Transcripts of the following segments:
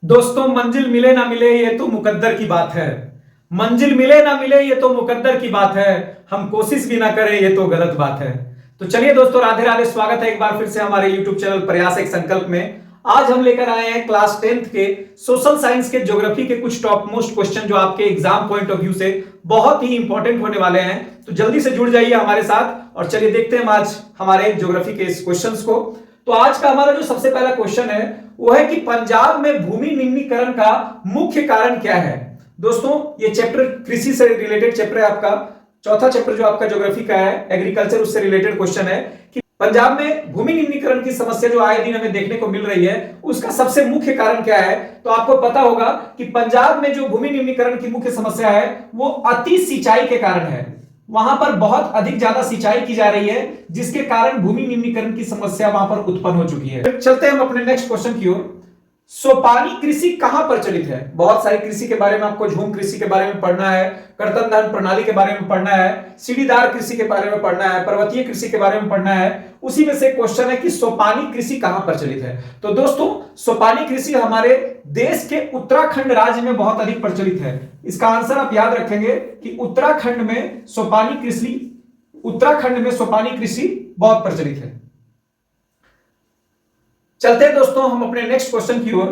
दोस्तों, मंजिल मिले ना मिले ये तो मुकद्दर की बात है। मंजिल मिले ना मिले ये तो मुकद्दर की बात है। हम कोशिश भी ना करें ये तो गलत बात है। तो चलिए दोस्तों, राधे राधे, स्वागत है एक बार फिर से हमारे YouTube चैनल प्रयास एक संकल्प में। आज हम लेकर आए हैं क्लास 10th के सोशल साइंस के ज्योग्राफी के कुछ टॉप मोस्ट क्वेश्चन जो आपके एग्जाम पॉइंट ऑफ व्यू से बहुत ही इंपॉर्टेंट होने वाले हैं। तो जल्दी से जुड़ जाइए हमारे साथ और चलिए देखते हैं आज हमारे ज्योग्राफी के इस क्वेश्चंस को। तो आज का हमारा जो सबसे पहला क्वेश्चन है वो है कि पंजाब में भूमि निम्नीकरण का मुख्य कारण क्या है। दोस्तों, ये चैप्टर कृषि से रिलेटेड चैप्टर है, आपका चौथा चैप्टर जो आपका ज्योग्राफी का है एग्रीकल्चर, उससे रिलेटेड क्वेश्चन है कि पंजाब में भूमि निम्नीकरण की समस्या जो आए दिन हमें देखने को मिल रही है उसका सबसे मुख्य कारण क्या है। तो आपको पता होगा कि पंजाब में जो भूमि निम्नीकरण की मुख्य समस्या है वो अति सिंचाई के कारण है। वहां पर बहुत अधिक ज्यादा सिंचाई की जा रही है जिसके कारण भूमि निम्नीकरण की समस्या वहां पर उत्पन्न हो चुकी है। चलते हैं हम अपने नेक्स्ट क्वेश्चन की ओर। सोपानी कृषि कहां प्रचलित है। बहुत सारी कृषि के बारे में आपको झूम कृषि के बारे में पढ़ना है, कर्तन धान प्रणाली के बारे में पढ़ना है, सीढ़ीदार कृषि के बारे में पढ़ना है, पर्वतीय कृषि के बारे में पढ़ना है। उसी में से क्वेश्चन है कि सोपानी कृषि कहां प्रचलित है। तो दोस्तों, सोपानी कृषि हमारे देश के उत्तराखंड राज्य में बहुत अधिक प्रचलित है। इसका आंसर आप याद रखेंगे कि उत्तराखंड में सोपानी कृषि बहुत प्रचलित है। चलते हैं दोस्तों हम अपने नेक्स्ट क्वेश्चन की ओर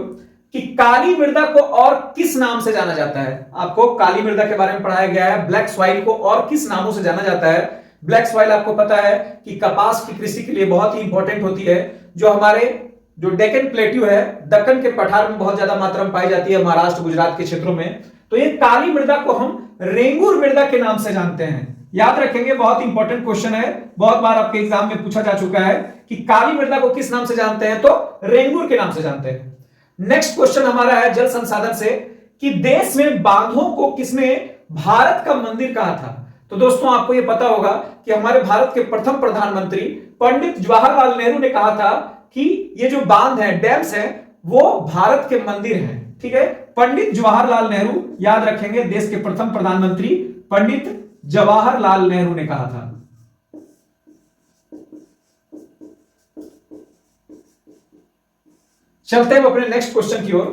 कि काली मृदा को और किस नाम से जाना जाता है। आपको काली मृदा के बारे में पढ़ाया गया है। ब्लैक सॉइल को और किस नामों से जाना जाता है। ब्लैक सॉइल आपको पता है कि कपास की कृषि के लिए बहुत ही इंपॉर्टेंट होती है, जो हमारे जो डेक्कन प्लेट्यू है, दक्कन के पठार में बहुत ज्यादा मात्रा में पाई जाती है, महाराष्ट्र गुजरात के क्षेत्रों में। तो ये काली मृदा को हम रेंगुर मृदा के नाम से जानते हैं। याद रखेंगे, बहुत इंपॉर्टेंट क्वेश्चन है, बहुत बार आपके एग्जाम में पूछा जा चुका है कि काली मृदा को किस नाम से जानते हैं, तो रेंगुर के नाम से जानते हैं। नेक्स्ट क्वेश्चन हमारा है जल संसाधन से कि देश में बांधों को किसने भारत का मंदिर कहा था। तो दोस्तों, आपको यह पता होगा कि हमारे भारत के प्रथम प्रधानमंत्री पंडित जवाहरलाल नेहरू ने कहा था कि ये जो बांध है, डैम्स है, वो भारत के मंदिर हैं। ठीक है, पंडित जवाहरलाल नेहरू, याद रखेंगे, देश के प्रथम प्रधानमंत्री पंडित जवाहरलाल नेहरू ने कहा था। चलते हैं अपने नेक्स्ट क्वेश्चन की ओर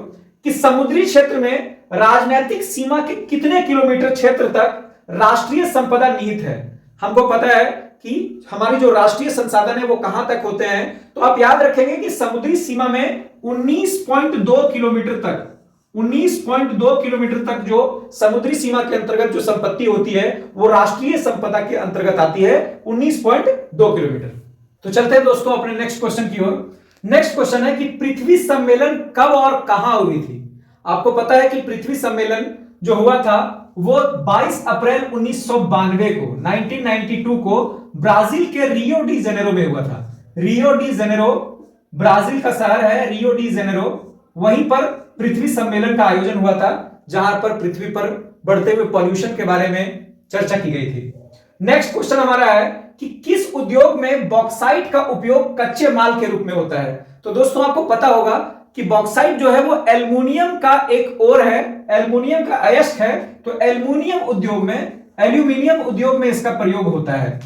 कि समुद्री क्षेत्र में राजनीतिक सीमा के कितने किलोमीटर क्षेत्र तक राष्ट्रीय संपदा निहित है। हमको पता है कि हमारी जो राष्ट्रीय संसाधन है वो कहां तक होते हैं। तो आप याद रखेंगे कि समुद्री सीमा में 19.2 किलोमीटर तक जो समुद्री सीमा के अंतर्गत जो संपत्ति होती है वो राष्ट्रीय संपदा के अंतर्गत आती है, 19.2 किलोमीटर। तो चलते हैं दोस्तों अपने नेक्स्ट क्वेश्चन की ओर। नेक्स्ट क्वेश्चन है कि पृथ्वी सम्मेलन कब और कहां हुई थी। आपको पता है कि पृथ्वी सम्मेलन जो हुआ था वो 22 अप्रैल 1992 को 1992 को ब्राजील के रियो डी जेनेरो में हुआ था। रियो डी जेनेरो ब्राजील का शहर है, रियो डी जेनेरो, वहीं पर पृथ्वी सम्मेलन का आयोजन हुआ था जहां पर पृथ्वी पर बढ़ते हुए पॉल्यूशन के बारे में चर्चा की गई थी। नेक्स्ट क्वेश्चन हमारा है कि किस उद्योग में बॉक्साइट का उपयोग कच्चे माल के रूप में होता है। तो दोस्तों, आपको पता होगा कि बॉक्साइट जो है वो एल्युमिनियम का एक ओर है, एल्युमिनियम का अयस्क है। तो एल्युमिनियम उद्योग में इसका प्रयोग होता है।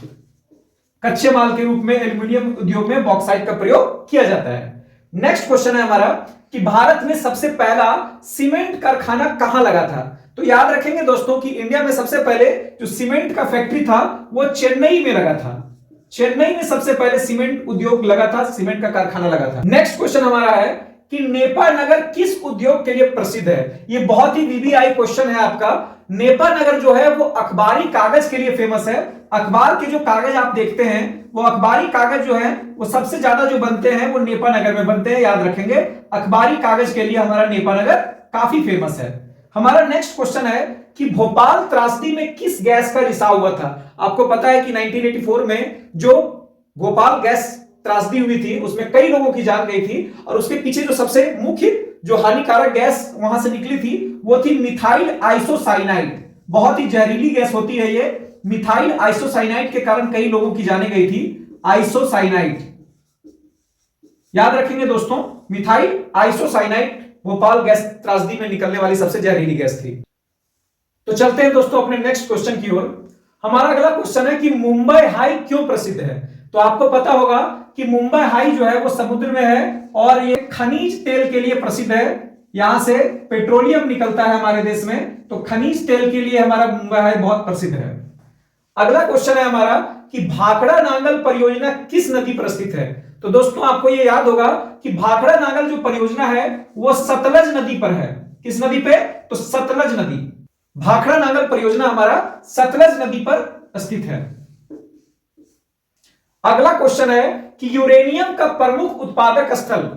कच्चे माल के रूप में एल्युमिनियम उद्योग में बॉक्साइट का प्रयोग किया जाता है। नेक्स्ट क्वेश्चन है हमारा कि भारत में सबसे पहला सीमेंट कारखाना कहां लगा था। तो याद रखेंगे दोस्तों कि इंडिया में सबसे पहले जो सीमेंट का फैक्ट्री था वो चेन्नई में लगा था। चेन्नई में सबसे पहले सीमेंट उद्योग लगा था, सीमेंट का कारखाना लगा था। नेक्स्ट क्वेश्चन हमारा है कि नेपा नगर किस उद्योग के लिए प्रसिद्ध है। ये बहुत ही वीवीआई क्वेश्चन है आपका। नेपा नगर जो है वो अखबारी कागज के लिए फेमस है। अखबार के जो कागज आप देखते हैं वो अखबारी कागज जो है वो सबसे ज्यादा जो बनते हैं वो नेपा नगर में बनते हैं। याद रखेंगे, अखबारी कागज के लिए हमारा नेपा नगर काफी फेमस है। हमारा नेक्स्ट क्वेश्चन है कि भोपाल त्रासदी में किस गैस का रिसाव हुआ था। आपको पता है कि 1984 में जो भोपाल गैस त्रासदी हुई थी उसमें कई लोगों की जान गई थी और उसके पीछे जो सबसे मुख्य जो हानिकारक गैस वहां से निकली थी वो थी मिथाइल आइसोसाइनाइड। बहुत ही जहरीली गैस होती है ये। मिथाइल आइसोसाइनाइड के कारण कई लोगों की जाने गई थी। आइसोसाइनाइड, याद रखेंगे दोस्तों, मिथाइल आइसोसाइनाइड भोपाल गैस त्रासदी में निकलने वाली सबसे जहरीली गैस थी। तो चलते हैं दोस्तों अपने नेक्स्ट क्वेश्चन की ओर। हमारा अगला क्वेश्चन है कि मुंबई हाई क्यों प्रसिद्ध है। तो आपको पता होगा कि मुंबई हाई जो है वो समुद्र में है और ये खनिज तेल के लिए प्रसिद्ध है। यहां से पेट्रोलियम निकलता है हमारे देश में, तो खनिज तेल के लिए हमारा मुंबई बहुत प्रसिद्ध है। अगला क्वेश्चन है हमारा कि भाखड़ा नांगल परियोजना किस नदी पर स्थित है। तो दोस्तों आपको ये याद होगा कि भाखड़ा नांगल जो परियोजना है वो सतलज नदी पर है। किस नदी पे? तो सतलज नदी। भाखड़ा नांगल परियोजना हमारा सतलज नदी पर स्थित है। अगला क्वेश्चन है कि यूरेनियम का प्रमुख उत्पादक स्थल।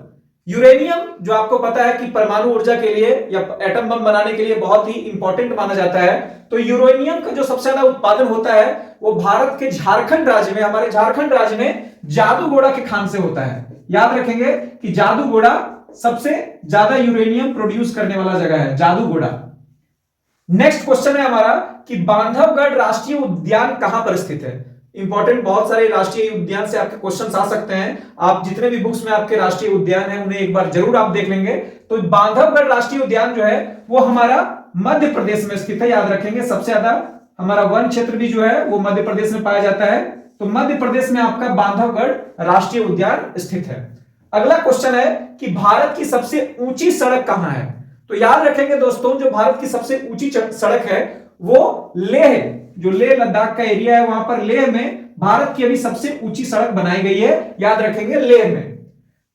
यूरेनियम जो आपको पता है कि परमाणु ऊर्जा के लिए या एटम बम बनाने के लिए बहुत ही इंपॉर्टेंट माना जाता है, तो यूरेनियम का जो सबसे ज्यादा उत्पादन होता है वो भारत के झारखंड राज्य में, हमारे झारखंड राज्य में जादूगोड़ा के खान से होता है। याद रखेंगे कि जादूगोड़ा सबसे ज्यादा यूरेनियम प्रोड्यूस करने वाला जगह है, जादूगोड़ा। नेक्स्ट क्वेश्चन है हमारा कि बांधवगढ़ राष्ट्रीय उद्यान कहां पर स्थित है। इंपॉर्टेंट, बहुत सारे राष्ट्रीय उद्यान से आपके क्वेश्चंस आ सकते हैं। आप जितने भी बुक्स में आपके राष्ट्रीय उद्यान है उन्हें एक बार जरूर आप देख लेंगे। तो बांधवगढ़ राष्ट्रीय उद्यान जो है वो हमारा मध्य प्रदेश में स्थित है। याद रखेंगे सबसे ज्यादा हमारा वन क्षेत्र भी जो है वो मध्य प्रदेश में पाया जाता है, तो मध्य प्रदेश में आपका बांधवगढ़ राष्ट्रीय उद्यान स्थित है। अगला क्वेश्चन है कि भारत की सबसे ऊंची सड़क कहां है। तो याद रखेंगे दोस्तों, जो भारत की सबसे ऊंची सड़क है वो लेह, जो लेह लद्दाख का एरिया है वहां पर लेह में भारत की अभी सबसे ऊंची सड़क बनाई गई है। याद रखेंगे लेह में।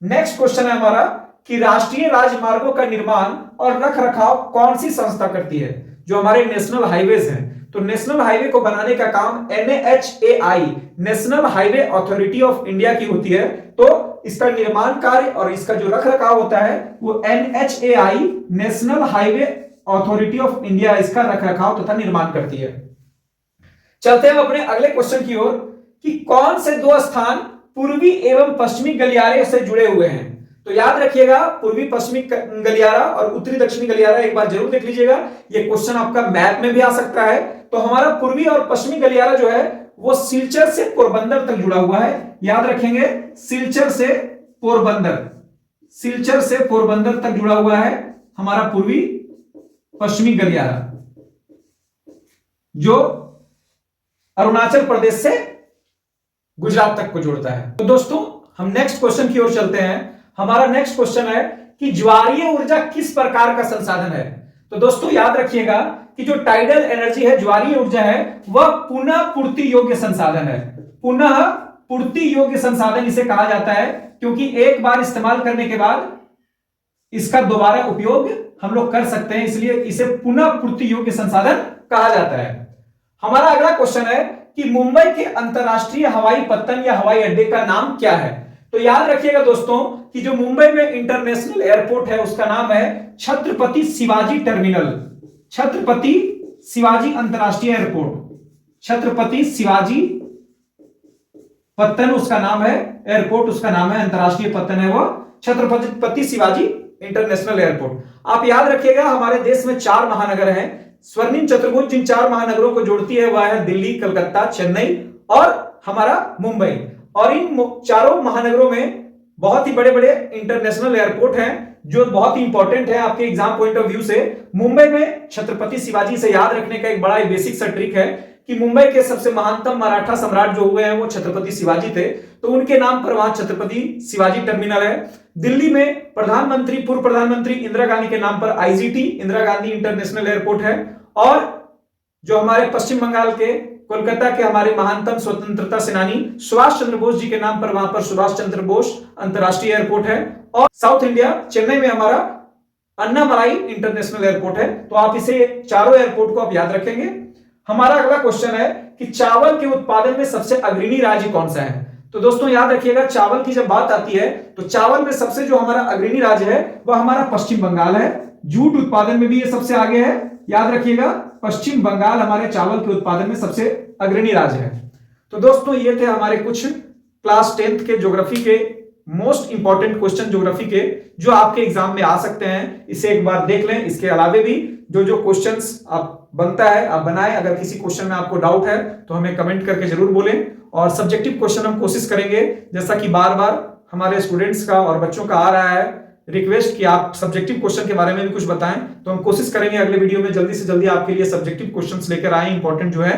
नेक्स्ट क्वेश्चन है हमारा कि राष्ट्रीय राजमार्गों का निर्माण और रखरखाव कौन सी संस्था करती है। जो हमारे नेशनल हाईवेज हैं, तो नेशनल हाईवे को बनाने का काम NHAI, national highway authority of India की होती है। तो इसका निर्माण कार्य और इसका जो रखरखाव होता है वो NHAI, national highway authority of India, इसका रखरखाव तथा निर्माण करती है। चलते हैं अपने अगले क्वेश्चन की ओर कि कौन से दो स्थान पूर्वी एवं पश्चिमी गलियारे से जुड़े हुए हैं। तो याद रखिएगा पूर्वी पश्चिमी गलियारा और उत्तरी दक्षिणी गलियारा एक बार जरूर देख लीजिएगा, ये क्वेश्चन आपका मैप में भी आ सकता है। तो हमारा पूर्वी और पश्चिमी गलियारा जो है वो सिलचर से पोरबंदर तक जुड़ा हुआ है। याद रखेंगे सिलचर से पोरबंदर, सिलचर से पोरबंदर तक जुड़ा हुआ है हमारा पूर्वी पश्चिमी गलियारा, जो अरुणाचल प्रदेश से गुजरात तक को जोड़ता है। तो दोस्तों हम नेक्स्ट क्वेश्चन की ओर चलते हैं। हमारा नेक्स्ट क्वेश्चन है कि ज्वारीय ऊर्जा किस प्रकार का संसाधन है। तो दोस्तों याद रखिएगा कि जो टाइडल एनर्जी है, ज्वारीय ऊर्जा है, वह पुनः पूर्ति योग्य संसाधन है। पुनः पूर्ति योग्य संसाधन इसे कहा जाता है क्योंकि एक बार इस्तेमाल करने के बाद इसका दोबारा उपयोग हम लोग कर सकते हैं, इसलिए इसे पुनः पूर्ति योग्य संसाधन कहा जाता है। हमारा अगला क्वेश्चन है कि मुंबई के अंतरराष्ट्रीय हवाई पत्तन या हवाई अड्डे का नाम क्या है। तो याद रखिएगा दोस्तों कि जो मुंबई में इंटरनेशनल एयरपोर्ट है उसका नाम है छत्रपति शिवाजी टर्मिनल, छत्रपति शिवाजी अंतरराष्ट्रीय एयरपोर्ट, छत्रपति शिवाजी पत्तन उसका नाम है, एयरपोर्ट उसका नाम है, अंतरराष्ट्रीय पत्तन है वो छत्रपति शिवाजी इंटरनेशनल एयरपोर्ट। आप याद रखिएगा हमारे देश में 4 महानगर हैं, स्वर्णिम चतुर्भुज जिन 4 महानगरों को जोड़ती है वह है दिल्ली, कलकत्ता, चेन्नई और हमारा मुंबई। और इन चारों महानगरों में बहुत ही बड़े बड़े इंटरनेशनल एयरपोर्ट हैं जो बहुत ही इंपॉर्टेंट है आपके एग्जाम पॉइंट ऑफ व्यू से। मुंबई में छत्रपति शिवाजी से याद रखने का एक बड़ा ही बेसिक सा ट्रिक है कि मुंबई के सबसे महानतम मराठा सम्राट जो हुए हैं वो छत्रपति शिवाजी थे, तो उनके नाम पर वहां छत्रपति शिवाजी टर्मिनल है। दिल्ली में प्रधानमंत्री, पूर्व प्रधानमंत्री इंदिरा गांधी के नाम पर IGT, Indira Gandhi international airport है। और जो हमारे पश्चिम बंगाल के कोलकाता के हमारे महानतम स्वतंत्रता सेनानी सुभाष चंद्र बोस जी के नाम पर वहां पर सुभाष चंद्र बोस अंतरराष्ट्रीय एयरपोर्ट है। और साउथ इंडिया चेन्नई में हमारा अन्नामलाई इंटरनेशनल एयरपोर्ट है। तो आप इसे चारों एयरपोर्ट को आप याद रखेंगे। हमारा अगला क्वेश्चन है कि चावल के उत्पादन में सबसे अग्रणी राज्य कौन सा है। तो दोस्तों याद रखिएगा चावल की जब बात आती है तो चावल में सबसे जो हमारा अग्रणी राज्य है वह हमारा पश्चिम बंगाल है। जूट उत्पादन में भी ये सबसे आगे है। याद रखिएगा पश्चिम बंगाल हमारे चावल के उत्पादन में सबसे अग्रणी राज्य है। तो दोस्तों ये थे हमारे कुछ क्लास 10th के ज्योग्राफी के मोस्ट इंपॉर्टेंट क्वेश्चन ज्योग्राफी के जो आपके एग्जाम में आ सकते हैं। इसे एक बार देख लें। इसके अलावे भी जो क्वेश्चंस आप बनता है आप बनाएं। अगर किसी क्वेश्चन में आपको डाउट है तो हमें कमेंट करके जरूर बोलें। और सब्जेक्टिव क्वेश्चन हम कोशिश करेंगे, जैसा कि बार बार हमारे स्टूडेंट्स का और बच्चों का आ रहा है रिक्वेस्ट कि आप सब्जेक्टिव क्वेश्चन के बारे में भी कुछ बताएं, तो हम कोशिश करेंगे अगले वीडियो में जल्दी से जल्दी आपके लिए सब्जेक्टिव क्वेश्चंस लेकर आए इंपॉर्टेंट जो है।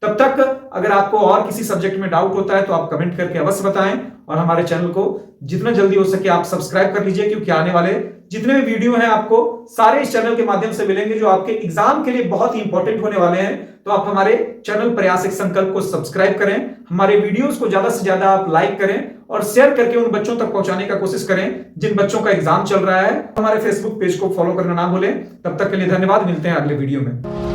तब तक अगर आपको और किसी सब्जेक्ट में डाउट होता है तो आप कमेंट करके अवश्य बताएं और हमारे चैनल को जितना जल्दी हो सके आप सब्सक्राइब कर लीजिए, क्योंकि आने वाले जितने भी वीडियो हैं आपको सारे इस चैनल के माध्यम से मिलेंगे, जो आपके एग्जाम के लिए बहुत ही इंपॉर्टेंट होने वाले हैं। तो आप हमारे चैनल प्रयास एक संकल्प को सब्सक्राइब करें, हमारे वीडियोस को ज्यादा से ज्यादा आप लाइक करें और शेयर करके उन बच्चों तक पहुंचाने का कोशिश करें जिन बच्चों का एग्जाम चल रहा है। हमारे फेसबुक पेज को फॉलो करना ना भूलें। तब तक के लिए धन्यवाद, मिलते हैं अगले वीडियो में।